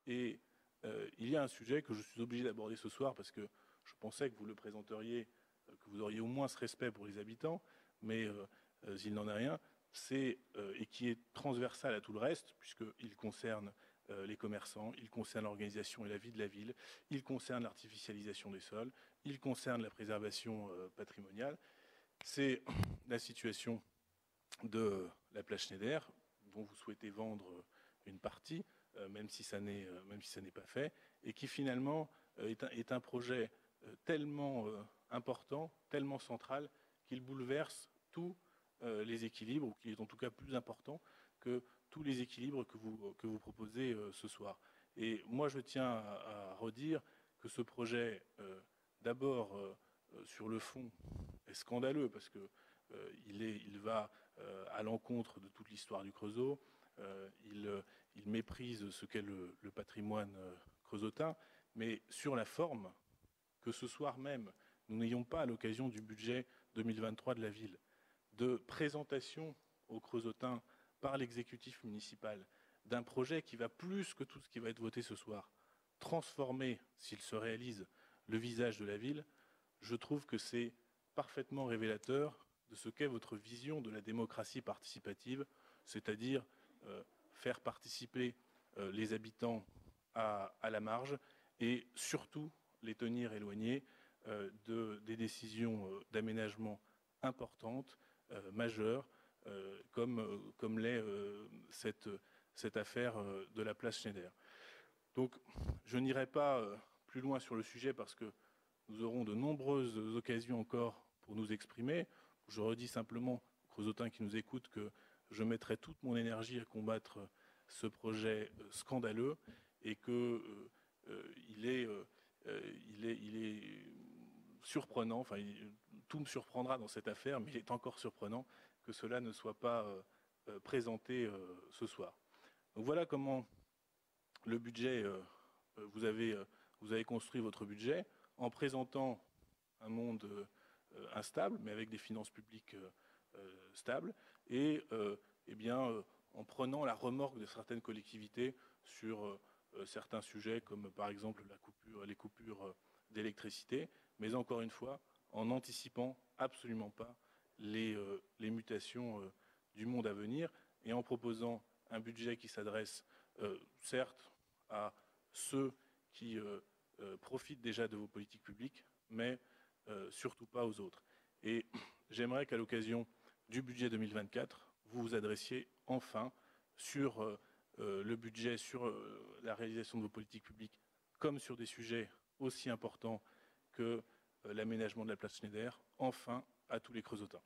Et il y a un sujet que je suis obligé d'aborder ce soir parce que je pensais que vous le présenteriez, que vous auriez au moins ce respect pour les habitants, mais il n'en est rien, et qui est transversal à tout le reste, puisqu'il concerne les commerçants, il concerne l'organisation et la vie de la ville, il concerne l'artificialisation des sols, il concerne la préservation patrimoniale. C'est la situation de la place Schneider, dont vous souhaitez vendre une partie, même si ça n'est pas fait, et qui finalement est un projet tellement important, tellement central, qu'il bouleverse tous les équilibres, ou qui est en tout cas plus important que tous les équilibres que vous proposez ce soir. Et moi, je tiens à redire que ce projet, d'abord, sur le fond, est scandaleux, parce que il va à l'encontre de toute l'histoire du Creusot. Il méprise ce qu'est le patrimoine creusotin, mais sur la forme, que ce soir même, nous n'ayons pas, à l'occasion du budget 2023 de la ville, de présentation aux Creusotins par l'exécutif municipal d'un projet qui va plus que tout ce qui va être voté ce soir, transformer, s'il se réalise, le visage de la ville, je trouve que c'est parfaitement révélateur de ce qu'est votre vision de la démocratie participative, c'est-à-dire faire participer les habitants à la marge et surtout les tenir éloignés des décisions d'aménagement importantes, majeures, comme l'est cette affaire de la place Schneider. Donc, je n'irai pas plus loin sur le sujet parce que nous aurons de nombreuses occasions encore pour nous exprimer. Je redis simplement aux Creusotins qui nous écoutent que je mettrai toute mon énergie à combattre ce projet scandaleux et que il est surprenant, enfin tout me surprendra dans cette affaire, mais il est encore surprenant que cela ne soit pas présenté ce soir. Donc voilà comment le budget, vous avez construit votre budget en présentant un monde instable, mais avec des finances publiques stables, et eh bien, en prenant la remorque de certaines collectivités sur certains sujets, comme par exemple les coupures d'électricité, mais encore une fois, en n'anticipant absolument pas les mutations du monde à venir, et en proposant un budget qui s'adresse certes à ceux qui profitent déjà de vos politiques publiques, mais surtout pas aux autres. Et j'aimerais qu'à l'occasion du budget 2024, vous vous adressiez enfin sur le budget, sur la réalisation de vos politiques publiques, comme sur des sujets aussi importants que l'aménagement de la place Schneider, enfin à tous les Creusotins.